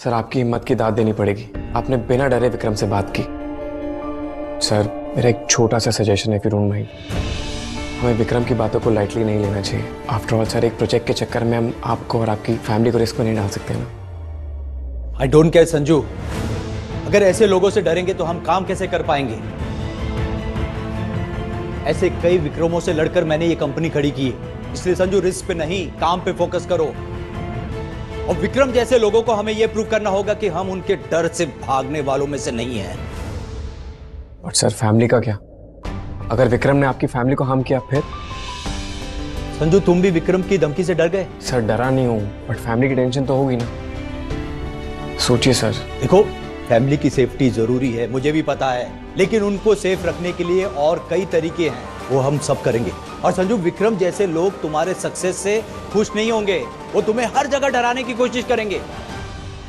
Sir आपकी हिम्मत की दाद देनी पड़ेगी। आपने बिना डरे विक्रम से बात की। सर मेरा एक छोटा सा सजेशन है फिरून भाई, हमें विक्रम की बातों को लाइटली नहीं लेना चाहिए। आफ्टर ऑल सर एक प्रोजेक्ट के चक्कर में हम आपको और आपकी फैमिली को रिस्क में नहीं डाल सकते ना। आई डोंट केयर संजू, अगर ऐसे लोगों से डरेंगे तो हम काम कैसे कर पाएंगे। ऐसे कई विक्रमों से लड़कर मैंने ये कंपनी खड़ी की है, इसलिए संजू रिस्क पे नहीं काम पे फोकस करो। और विक्रम जैसे लोगों को हमें यह प्रूव करना होगा कि हम उनके डर से भागने वालों में से नहीं हैं। और सर फैमिली का क्या? अगर विक्रम ने आपकी फैमिली को हार्म किया फिर? संजू तुम भी विक्रम की धमकी से डर गए? सर डरा नहीं हूं, बट फैमिली की टेंशन तो होगी ना। सोचिए सर। देखो फैमिली की सेफ्टी जरूरी है, मुझे भी पता है, लेकिन उनको सेफ रखने के लिए और कई तरीके हैं, वो हम सब करेंगे। और संजू विक्रम जैसे लोग तुम्हारे सक्सेस से खुश नहीं होंगे, वो तुम्हें हर जगह डराने की कोशिश करेंगे।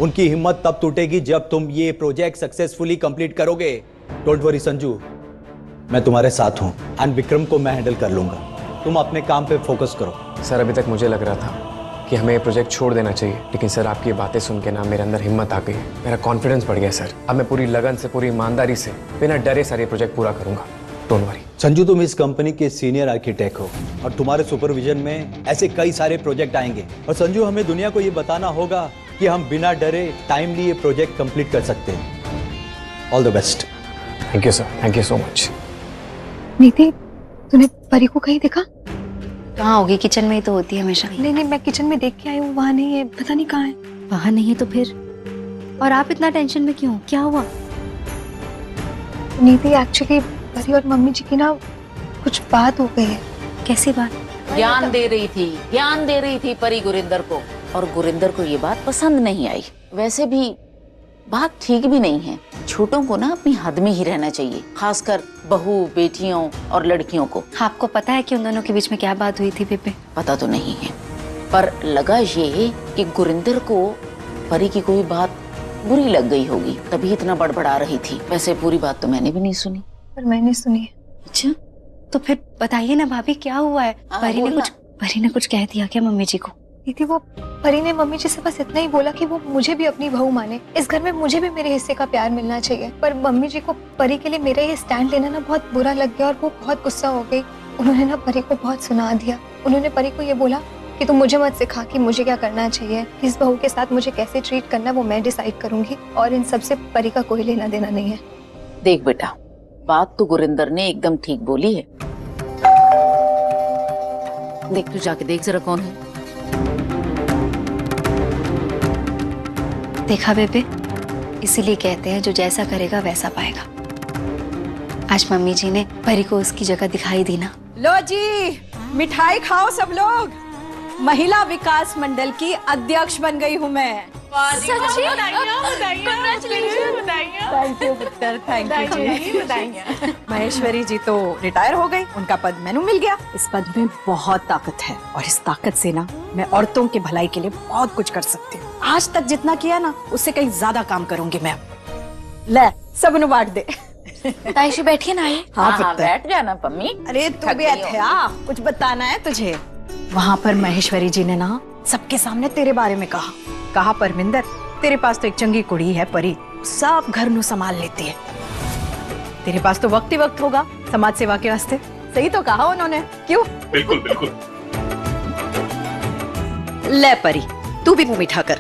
उनकी हिम्मत तब टूटेगी जब तुम ये प्रोजेक्ट सक्सेसफुली कंप्लीट करोगे। डोंट वरी संजू, मैं तुम्हारे साथ हूं एंड विक्रम को मैं हैंडल कर लूंगा। तुम अपने काम पे फोकस करो। सर अभी तक मुझे लग रहा था कि हमें ये प्रोजेक्ट छोड़ देना चाहिए, लेकिन सर आपकी ये बातें सुन के ना मेरे अंदर हिम्मत आ गई, मेरा कॉन्फिडेंस बढ़ गया सर। अब मैं पूरी लगन से, पूरी ईमानदारी से, बिना डरे सर ये प्रोजेक्ट पूरा करूंगा। Don't worry. संजू तुम इस कंपनी के सीनियर आर्किटेक्ट हो और तुम्हारे सुपरविजन में ऐसे कई सारे प्रोजेक्ट आएंगे। और संजू हमें दुनिया को ये बताना होगा कि हम बिना डरे टाइमली ये प्रोजेक्ट कंप्लीट कर सकते हैं। All the best. Thank you sir, thank you so much. नीति, तूने परी को कहीं देखा? कहाँ होगी, किचन में ही तो होती है हमेशा। नहीं नहीं, मैं किचन में देख के आई हूँ, वहाँ नहीं है, पता नहीं कहाँ है। वहाँ नहीं है तो फिर? और आप इतना टेंशन में क्यों, क्या हुआ? नीति एक्चुअली परी और मम्मी जी की ना कुछ बात हो गई है। कैसी बात? ज्ञान दे रही थी परी गुरिंदर को, और गुरिंदर को ये बात पसंद नहीं आई। वैसे भी बात ठीक भी नहीं है, छोटों को ना अपनी हद में ही रहना चाहिए, खासकर बहू बेटियों और लड़कियों को। आपको पता है कि उन दोनों के बीच में क्या बात हुई थी बेबे? पता तो नहीं है, पर लगा ये कि गुरिंदर को परी की कोई बात बुरी लग गई होगी, तभी इतना बड़बड़ा रही थी। वैसे पूरी बात तो मैंने भी नहीं सुनी। पर मैंने सुनी है। अच्छा, तो फिर बताइए ना भाभी, क्या हुआ है? परी ने कुछ कह दिया क्या मम्मी जी को? दीदी वो परी ने मम्मी जी से बस इतना ही बोला कि वो मुझे भी अपनी बहू माने, इस घर में मुझे भी मेरे हिस्से का प्यार मिलना चाहिए। पर मम्मी जी को परी के लिए मेरा ये स्टैंड लेना ना बहुत बुरा लग गया और वो बहुत गुस्सा हो गई। उन्होंने ना परी को बहुत सुना दिया। उन्होंने परी को ये बोला कि तुम मुझे मत सिखा कि मुझे क्या करना चाहिए, इस बहू के साथ मुझे कैसे ट्रीट करना वो मैं डिसाइड करूंगी, और इन सबसे परी का कोई लेना देना नहीं है। देख बेटा, बात तो गुरिंदर ने एकदम ठीक बोली है। देख तू जाके देख जरा कौन है। देखा बेबे, इसीलिए कहते हैं जो जैसा करेगा वैसा पाएगा। आज मम्मी जी ने परी को उसकी जगह दिखाई दी ना। लो जी, मिठाई खाओ सब लोग। महिला विकास मंडल की अध्यक्ष बन गई हूँ मैं। सच्ची? थैंक यू पुत्र, थैंक यू जी। महेश्वरी जी तो रिटायर हो गई, उनका पद मैनू मिल गया। इस पद में बहुत ताकत है और इस ताकत से ना मैं औरतों के भलाई के लिए बहुत कुछ कर सकती हूँ। आज तक जितना किया ना उससे कहीं ज्यादा काम करूंगी मैं। ले सबनु बांट दे। ताईशी बैठिए ना। आइए। हाँ हाँ, पुत्र। बैठ जाना पम्मी। अरे तू भी हथिया, कुछ बताना है तुझे। वहाँ पर महेश्वरी जी ने ना सबके सामने तेरे बारे में कहा परमिंदर, तेरे पास तो एक चंगी कुड़ी है परी, सब घर नु संभाल लेती है। तेरे पास तो वक्त ही वक्त होगा समाज सेवा के वास्ते। सही तो कहा उन्होंने, क्यों? बिल्कुल बिल्कुल। ले परी, तू भी मुंह मीठा कर।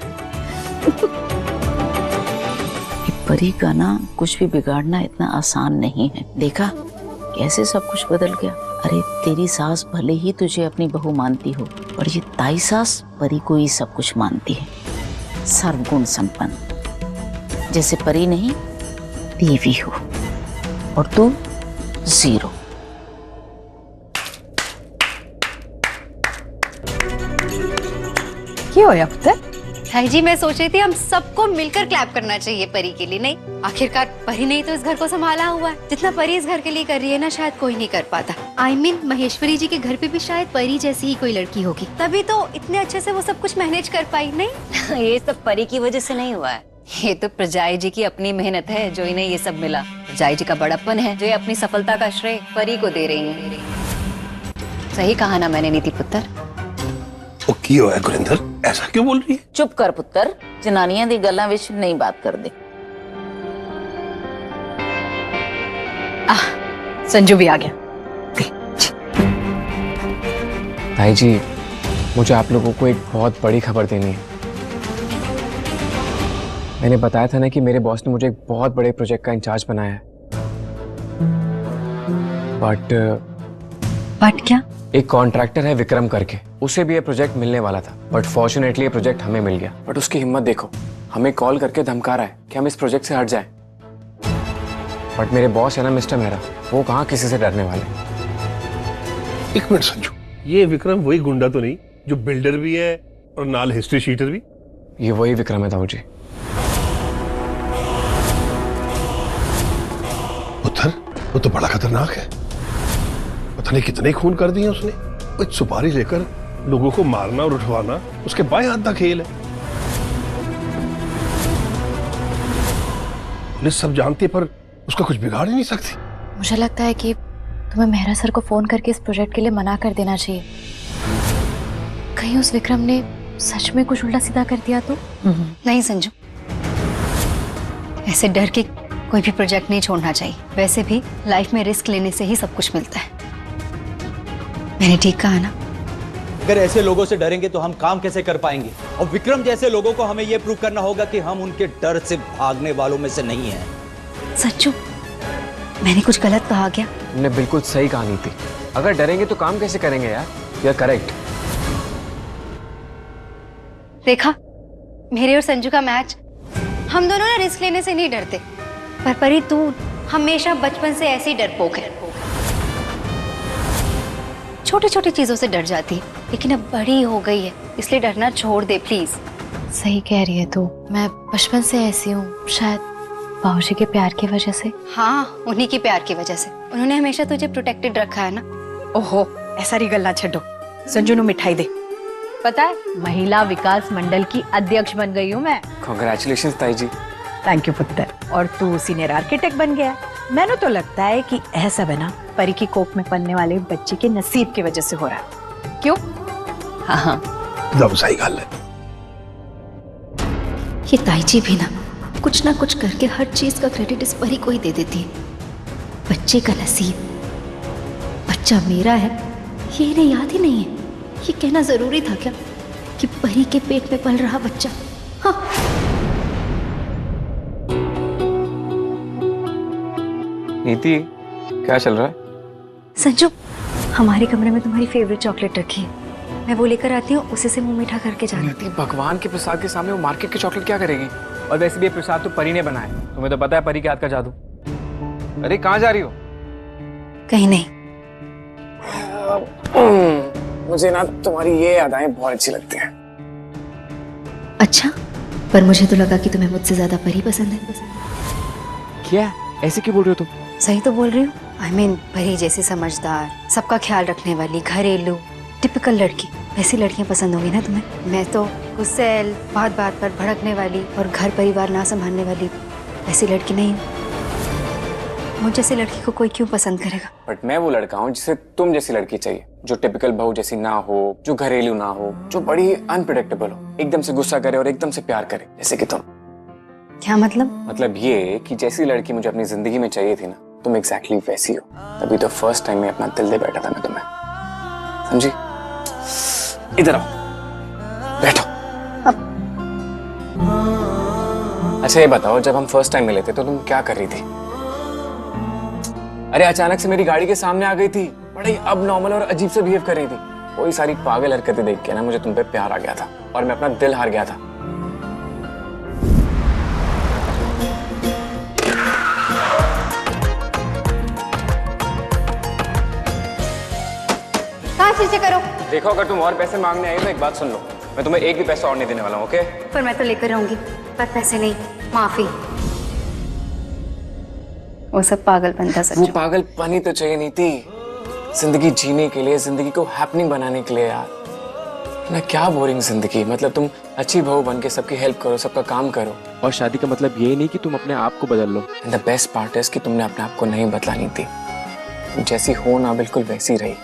परी का ना कुछ भी बिगाड़ना इतना आसान नहीं है। देखा कैसे सब कुछ बदल गया। अरे तेरी सास भले ही तुझे अपनी बहू मानती हो, और ये ताई सास परी को ही सब कुछ मानती है, सर्वगुण संपन्न। जैसे परी नहीं देवी हो और तू जीरो। क्या होया पुत्र? ताई जी, मैं सोच रही थी हम सबको मिलकर क्लैप करना चाहिए परी के लिए। नहीं, आखिरकार परी नहीं तो इस घर को संभाला हुआ है। जितना परी इस घर के लिए कर रही है ना, शायद कोई नहीं कर पाता। I mean, महेश्वरी जी के घर पे भी शायद परी जैसी ही कोई लड़की होगी, तभी तो इतने अच्छे से वो सब कुछ मैनेज कर पाई। नहीं ये सब परी की वजह से नहीं हुआ है, ये तो प्रजाई जी की अपनी मेहनत है जो इन्हें ये सब मिला। प्रजाई जी का बड़प्पन है जो ये अपनी सफलता का श्रेय परी को दे रही है। सही कहा ना मैंने नीति पुत्र? वो की होया गुरिंदर? ऐसा क्यों बोल रही है? चुप कर पुत्र, जनानियां दी गल्लां विच नहीं बात कर दे। संजू भी आ गया। ताई जी, मुझे आप लोगों को एक बहुत बड़ी खबर देनी है। मैंने बताया था ना कि मेरे बॉस ने मुझे एक बहुत बड़े प्रोजेक्ट का इंचार्ज बनाया है। बट क्या? एक कॉन्ट्रैक्टर है विक्रम करके, उसे भी ये प्रोजेक्ट मिलने वाला था, बट फॉर्चुनेटली ये प्रोजेक्ट हमें मिल गया। बट उसकी हिम्मत देखो, हमें कॉल करके धमका रहा है कि हम इस प्रोजेक्ट से हट जाएं। बट मेरे बॉस है ना मिस्टर मेहरा, वो कहाँ किसी से डरने वाले। एक मिनट संजू, ये विक्रम वही गुंडा तो नहीं जो बिल्डर भी है और नाल हिस्ट्री शीटर भी? ये वही विक्रम है ताऊ जी। पुत्र, वो तो बड़ा खतरनाक है। पता नहीं कितने खून कर दिए उसने। कुछ सुपारी लेकर लोगों को मारना और उठवाना उसके बाएं हाथ का खेल है। पुलिस सब जानती है पर उसका कुछ बिगाड़ ही नहीं सकती। मुझे लगता है कि तुम्हें मेहरा सर को फोन करके इस प्रोजेक्ट के लिए मना कर देना चाहिए। कहीं उस विक्रम ने सच में कुछ उल्टा सीधा कर दिया तो? नहीं संजू, ऐसे डर के कोई भी प्रोजेक्ट नहीं छोड़ना चाहिए। वैसे भी लाइफ में रिस्क लेने से ही सब कुछ मिलता है। मैंने ठीक कहा ना? अगर ऐसे लोगों से डरेंगे तो हम काम कैसे कर पाएंगे? और विक्रम जैसे लोगों को हमें यह प्रूव करना होगा कि हम उनके डर से भागने वालों में से नहीं हैं। सच्चू, मैंने कुछ गलत कहा क्या? तुमने बिल्कुल सही कहानी थी। अगर डरेंगे तो काम कैसे करेंगे यार? You are correct. देखा, मेरे और संजू का मैच। हम दोनों ना रिस्क लेने से नहीं डरते, पर परी तू हमेशा बचपन से ऐसी डरपोक है। छोटी छोटी चीजों से डर जाती है, लेकिन अब बड़ी हो गई है, इसलिए डरना छोड़ दे प्लीज। सही कह रही है तू। मैं बचपन से ऐसी हूँ, शायद बाबूजी के प्यार की वजह से। हाँ, उन्हीं के प्यार की वजह से। उन्होंने हमेशा तुझे प्रोटेक्टेड रखा है ना। ओहो, ऐसा री गल्ला छड्डो। संजू नु मिठाई दे। पता है, महिला विकास मंडल की अध्यक्ष बन गई हूँ मैं। कांग्रेचुलेशंस ताई जी। थैंक यू पुत्र। और तू सीनियर आर्किटेक्ट बन गया। मैंने तो लगता है कि ऐसा बना परी की कोख में पलने वाले बच्चे के नसीब की वजह से हो रहा है। क्यों? हाँ, एकदम सही गल है। ये ताई जी भी ना कुछ करके हर चीज का क्रेडिट इस परी को ही दे देती है। बच्चे का नसीब, बच्चा मेरा है, ये इन्हें याद ही नहीं है। ये कहना जरूरी था क्या कि परी के पेट में पल रहा बच्चा? हाँ। नीति, क्या चल रहा है? संजू, हमारे कमरे में तुम्हारी फेवरेट चॉकलेट रखी है, मैं वो लेकर आती हूँ, उसी से मुंह मीठा करके जाना। नीति, भगवान के प्रसाद के सामने वो मार्केट की चॉकलेट क्या करेगी? और वैसे भी ये प्रसाद तो परी ने बनाया, तुम्हें तो पता है परी के हाथ का जादू। अरे कहाँ जा रही हो? कहीं नहीं। मुझे ना तुम्हारी ये यादें बहुत अच्छी लगती हैं। अच्छा, पर मुझे तो लगा कि तुम्हें मुझसे ज्यादा परी पसंद है। क्या ऐसे क्यों बोल रहे हो तुम? सही तो बोल रही हूँ। I mean, परी जैसी समझदार, सबका ख्याल रखने वाली, घरेलू, टिपिकल लड़की, वैसी लड़कियां पसंद होंगी ना तुम्हें। मैं तो गुस्सैल, बात बात पर भड़कने वाली और घर परिवार ना संभालने वाली ऐसी लड़की नहीं हूँ। मुझ जैसी लड़की को कोई क्यों पसंद करेगा? बट मैं वो लड़का हूँ जिसे तुम जैसी लड़की चाहिए, जो टिपिकल बहू जैसी ना हो, जो घरेलू ना हो, जो बड़ी अनप्रिडिक्टेबल हो, एकदम से गुस्सा करे और एकदम से प्यार करे, जैसे कि तुम। क्या मतलब? मतलब ये कि जैसी लड़की मुझे अपनी जिंदगी में चाहिए थी ना, तुम एग्जैक्टली वैसी हो। तभी तो फर्स्ट टाइम में अपना दिल दे बैठा था मैं तुम्हें, समझी? इधर आओ, बैठो। अच्छा ये बताओ, जब हम फर्स्ट टाइम मिले थे तो तुम क्या कर रही थी? अरे अचानक से मेरी गाड़ी के सामने आ गई थी, बड़ी अब नॉर्मल और अजीब से बिहेव कर रही थी। वही सारी पागल हरकतें देख के ना मुझे तुम पे प्यार आ गया था और मैं अपना दिल हार गया था। कहाँ चीजें करो? देखो, अगर तुम और पैसे मांगने आई हो तो एक बात सुन लो, मैं तुम्हें एक भी पैसा और नहीं देने वाला हूँ, ओके? पर मैं तो लेकर रहूंगी, पर पैसे नहीं, माफी। वो सब पागलपन था वो सच्चू। पागलपन ही तो चाहिए नीति, जिंदगी जीने के लिए, जिंदगी को हैपनिंग बनाने के लिए यार। ना क्या बोरिंग जिंदगी। मतलब तुम अच्छी बहू बन के सबकी हेल्प करो, सबका काम करो। और शादी का मतलब ये नहीं कि तुम अपने आप को बदल लो। And the best part is कि तुमने अपने आप को नहीं बदला नीति। तुम जैसी हो ना बिल्कुल वैसी रही,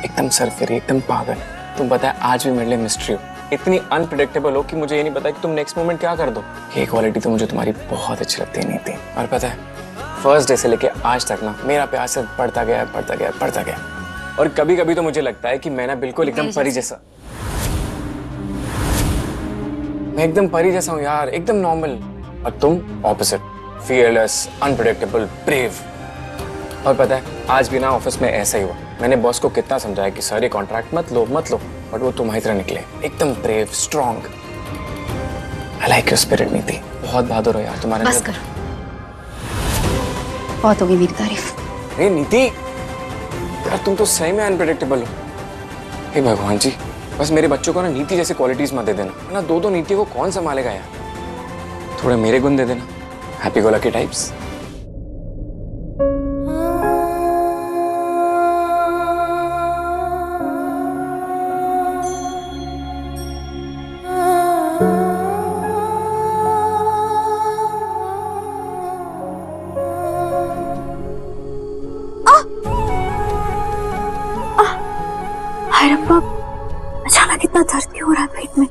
एकदम सरफिरी, एकदम पागल। तुम पता है आज भी मेरे लिए मिस्ट्री हो, इतनी अनप्रिडिक्टेबल हो कि मुझे ये नहीं पता कि तुम नेक्स्ट मोमेंट क्या कर दो। ये क्वालिटी तो मुझे तुम्हारी बहुत अच्छी लगती है नीति। और पता है, फर्स्ट डे से लेके आज तक ना मेरा प्यार सिर्फ बढ़ता गया बढ़ता गया बढ़ता गया। और कभी कभी तो मुझे लगता है कि मैं ना बिल्कुल एकदम परी जैसा, मैं एकदम परी जैसा हूँ यार, एकदम नॉर्मल। और तुम ऑपोजिट, फियरलेस, अनप्रिडिक्टेबल, ब्रेव। और पता है, आज भी ना ऑफिस में ऐसा ही हुआ। मैंने बॉस को कितना समझाया कि सर ये कॉन्ट्रैक्ट मत लो, बट वो तुम्हारी तरह निकले, एकदम brave, strong. I like your spirit नीति, बहुत बहादुर हो यार तुम्हारे। बस करो, बहुत होगी मेरी तारीफ। अरे नीति यार, तुम तो सही में अनप्रेडिक्टेबल हो। हे भगवान जी, बस मेरे बच्चों को ना नीति जैसी क्वालिटीज मत दे देना, वरना दो नीति को कौन संभालेगा यार। थोड़े मेरे गुण दे देना, हैप्पी गो लकी टाइप्स। हाय रब्बा, अचानक इतना दर्द क्यों हो रहा है पेट में?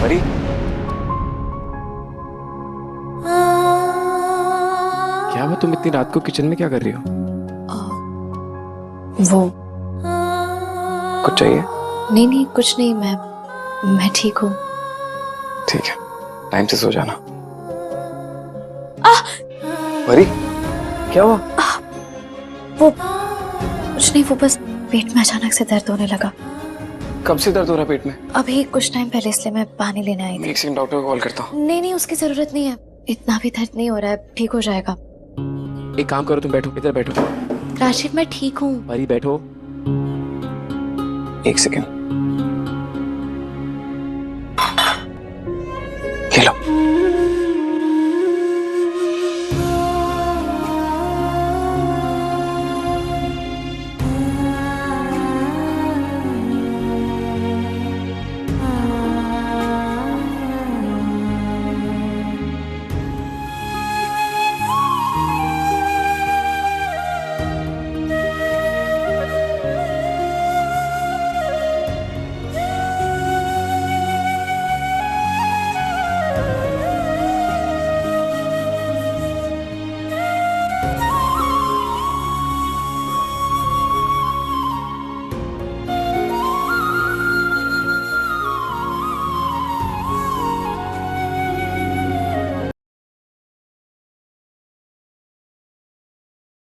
परी, क्या वो तुम इतनी रात को किचन में क्या कर रही हो? वो कुछ चाहिए? नहीं कुछ नहीं, मैं ठीक हूँ। ठीक है, टाइम से सो जाना। परी, क्या हुआ? वो कुछ नहीं, वो बस पेट में अचानक से दर्द होने लगा। कब से दर्द हो रहा है पेट में? अभी कुछ टाइम पहले, इसलिए मैं पानी लेने आई थी। एक सेकंड, डॉक्टर को कॉल करता हूँ। नहीं उसकी जरूरत नहीं है, इतना भी दर्द नहीं हो रहा है, ठीक हो जाएगा। एक काम करो, तुम बैठो, इधर बैठो। राशिद मैं ठीक हूँ। परी बैठो, एक सेकंड।